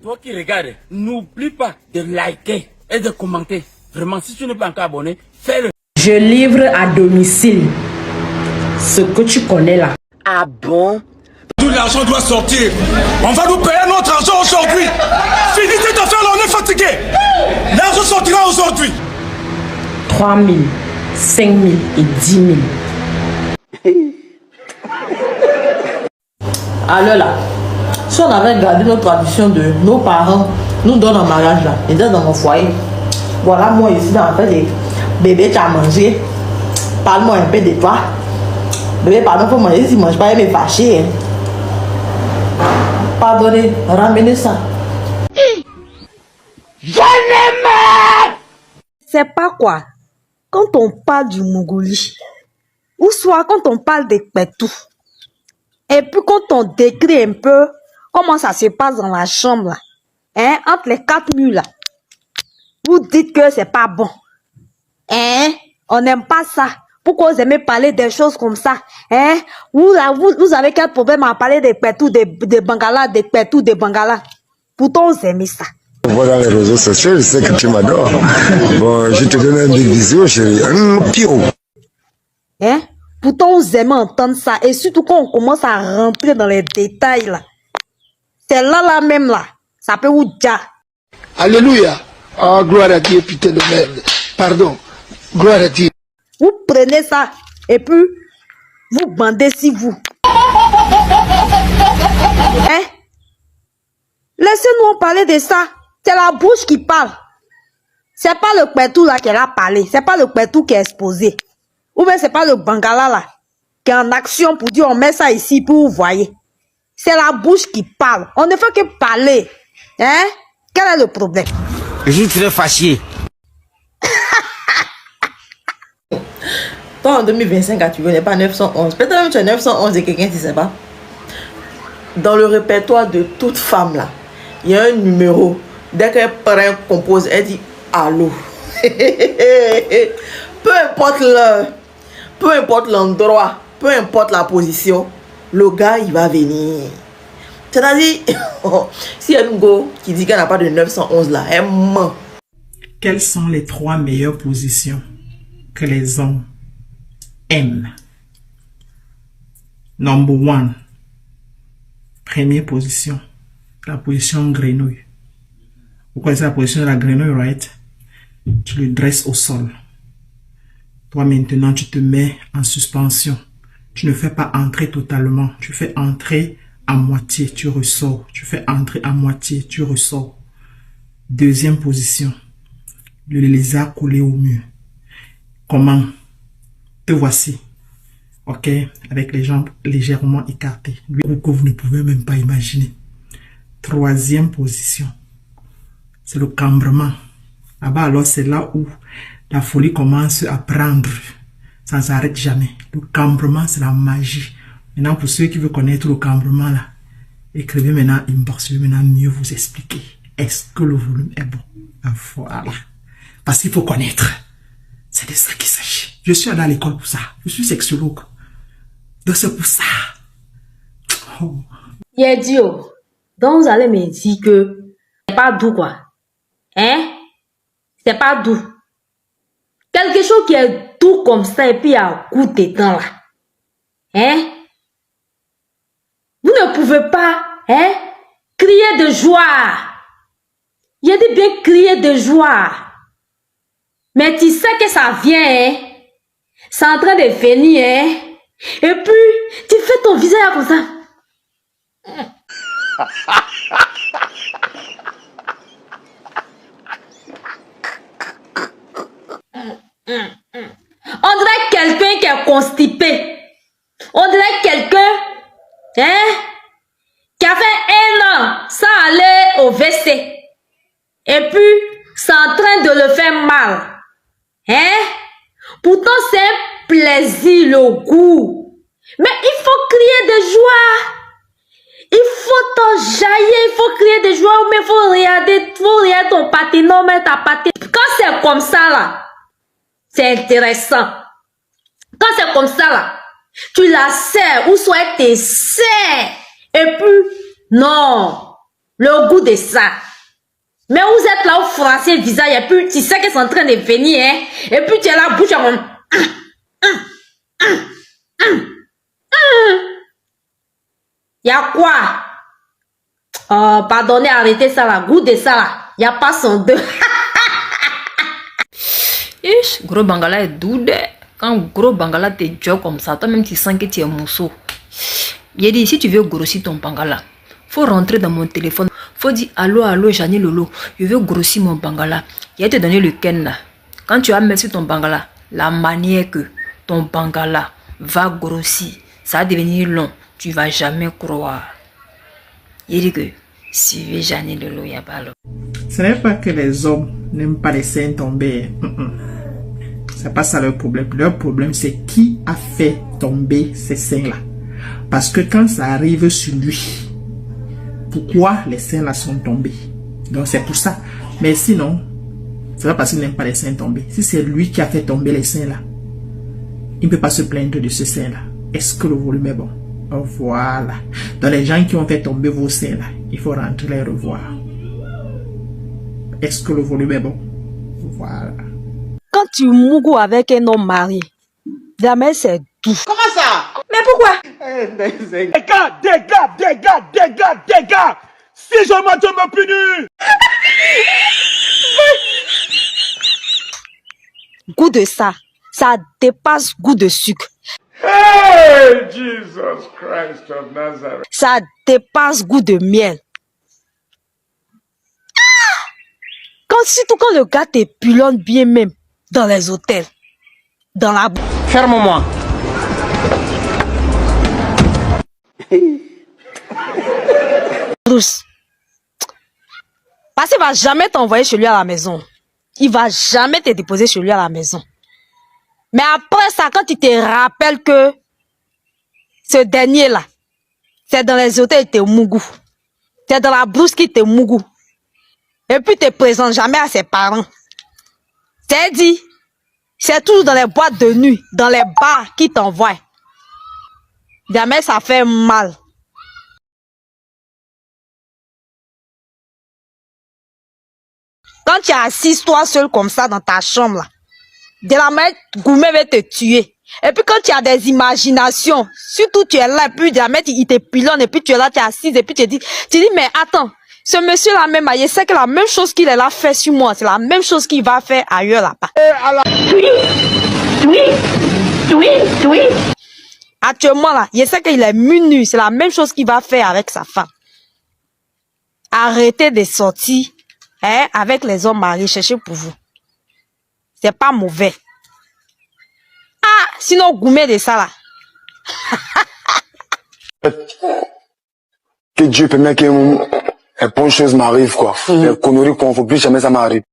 Toi qui regardes, n'oublie pas de liker et de commenter. Vraiment, si tu n'es pas encore abonné, fais-le. Je livre à domicile ce que tu connais là. Ah bon? Tout l'argent doit sortir. On va nous payer notre argent aujourd'hui. Finissez de faire là, on est fatigué. L'argent sortira aujourd'hui. 3 000, 5 000 et 10 000. Alors là, si on avait gardé notre tradition de nos parents nous donnent en mariage là, et dans mon foyer, voilà moi ici dans fait des bébés tu as mangé, parle-moi un peu de toi. Bébé pardon faut manger, si mange pas il me fâcher. Hein. Pardonnez, ramenez ça. J'en ai marre! C'est pas quoi. Quand on parle du Mongolie, ou soit quand on parle des Pétou, et puis quand on décrit un peu comment ça se passe dans la chambre, là, hein, entre les 4 murs, là, vous dites que c'est pas bon. Hein? On n'aime pas ça. Pourquoi vous aimez parler des choses comme ça? Hein? Vous avez quel problème à parler des Pétou, des Bangalas, des Pétou, des Bangalas? Pourtant, vous aimez ça. Voilà les réseaux sociaux, je sais que tu m'adores. Bon, je te donne un bisou, chérie. Pio. Hein? Pourtant, vous aimez entendre ça. Et surtout quand on commence à rentrer dans les détails, là. C'est là même, là. Ça peut vous dire. Alléluia. Oh, gloire à Dieu, putain de merde. Pardon. Gloire à Dieu. Vous prenez ça. Et puis, vous bandez si vous. Hein? Laissez-nous parler de ça. C'est la bouche qui parle. C'est pas le Pétou là qu'elle a parlé. C'est pas le Pétou qui est exposé. Ou bien c'est pas le Bangala là qui est en action pour dire on met ça ici pour vous voyez. C'est la bouche qui parle. On ne fait que parler. Hein? Quel est le problème? Je suis très fâché. Toi en 2025 tu connais pas 911. Peut-être même tu as 911 et quelqu'un qui sait pas. Dans le répertoire de toute femme là, il y a un numéro. Dès qu'un parent compose, elle dit allô. Peu importe l'heure, peu importe l'endroit, peu importe la position, le gars il va venir. C'est-à-dire, si elle go qui dit qu'elle n'a pas de 911 là, elle ment. Quelles sont les 3 meilleures positions que les hommes aiment? Number 1. Première position, la position grenouille. Vous connaissez la position de la grenouille, right? Tu le dresses au sol. Toi maintenant, tu te mets en suspension. Tu ne fais pas entrer totalement. Tu fais entrer à moitié, tu ressors. Tu fais entrer à moitié, tu ressors. Deuxième position, le lézard collé au mur. Comment? Te voici. Ok? Avec les jambes légèrement écartées. Lui, que vous ne pouvez même pas imaginer. Troisième position, c'est le cambrement. Là-bas, alors, c'est là où la folie commence à prendre. Ça ne s'arrête jamais. Le cambrement, c'est la magie. Maintenant, pour ceux qui veulent connaître le cambrement, là, écrivez maintenant inbox. Je vais maintenant mieux vous expliquer. Est-ce que le volume est bon? Voilà. Parce qu'il faut connaître. C'est de ça qu'il s'agit. Je suis allé à l'école pour ça. Je suis sexologue. Donc c'est pour ça. Oh. Yeah, Dio. Donc vous allez me dire que c'est pas doux quoi. Hein? C'est pas doux. Quelque chose qui est doux comme ça et puis à coup dedans là. Hein? Vous ne pouvez pas, hein? Crier de joie. J'ai dit bien crier de joie. Mais tu sais que ça vient, hein? C'est en train de venir, hein? Et puis, tu fais ton visage comme ça. On dirait quelqu'un qui est constipé. On dirait quelqu'un, hein, qui a fait 1 an sans aller au WC. Et puis, c'est en train de le faire mal. Hein? Pourtant, c'est un plaisir, le goût. Mais il faut crier de joie. Il faut t'enjailler, il faut crier de joie, mais il faut regarder ton patinome, ta patine. Quand c'est comme ça, là, c'est intéressant. Quand c'est comme ça, là, tu la serres, ou soit tu serres. Et puis, non. Le goût de ça. Mais vous êtes là au français visage et puis tu sais qu'ils sont en train de venir, hein? Et puis tu es là, bouche à mon... Y'a quoi? Oh, pardonnez, arrêtez ça là. Goût de ça là. Y'a pas son deux. Ish, gros bangala est doux. Quand gros bangala te joue comme ça, toi-même tu sens que tu es mousseau. J'ai dit, si tu veux grossir ton bangala, faut rentrer dans mon téléphone. Faut dire allô, allô, Jani Lolo, je veux grossir mon bangala. Il a te donné le ken là. Quand tu as mis sur ton bangala, la manière que ton bangala va grossir, ça va devenir long. Tu vas jamais croire. Il dit que suivez Jani Lolo, il n'y a pas l'eau. Ce n'est pas que les hommes n'aiment pas les seins tombés. C'est pas ça leur problème. Leur problème, c'est qui a fait tomber ces seins-là. Parce que quand ça arrive sur lui, pourquoi les seins-là sont tombés? Donc c'est pour ça. Mais sinon, c'est pas parce qu'il n'aime pas les seins tombés. Si c'est lui qui a fait tomber les seins-là, il ne peut pas se plaindre de ce sein-là. Est-ce que le volume est bon? Oh, voilà. Donc les gens qui ont fait tomber vos seins-là, il faut rentrer les revoir. Est-ce que le volume est bon? Voilà. Quand tu mougou avec un homme marié, jamais c'est doux. Comment ça? Mais pourquoi? Dégage! Si je me punis! Goût de ça dépasse goût de sucre. Hey, Jesus Christ of Nazareth! Ça dépasse goût de miel. Surtout quand le gars t'épulonne bien même dans les hôtels, dans la... Ferme-moi. Bruce. Parce qu'il va jamais t'envoyer chez lui à la maison. Il va jamais te déposer chez lui à la maison. Mais après ça, quand il te rappelle que ce dernier-là, c'est dans les hôtels, il te mougou. C'est dans la brousse qu'il te mougou. Et puis, te présente jamais à ses parents. C'est dit, c'est toujours dans les boîtes de nuit, dans les bars qui t'envoient. Jamais ça fait mal. Quand tu es assis toi seul comme ça dans ta chambre, là, de la manière, Gourmet va te tuer. Et puis quand tu as des imaginations, surtout tu es là, et puis jamais il te pilonne, et puis tu es là, tu es assise, et puis tu dis, mais attends. Ce monsieur-là même, il sait que la même chose qu'il est là fait sur moi, c'est la même chose qu'il va faire ailleurs là-bas. Oui. Actuellement là, il sait qu'il est menu, c'est la même chose qu'il va faire avec sa femme. Arrêtez de sortir avec les hommes mariés, cherchez pour vous. C'est pas mauvais. Ah, sinon Gourmet de ça là. Que Dieu permet que les bonnes choses m'arrivent, quoi. Les conneries qu'on ne faut plus jamais ça m'arrive.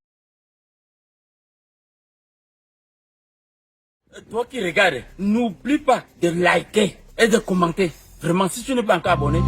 Toi qui regardes, n'oublie pas de liker et de commenter. Vraiment, si tu n'es pas encore abonné,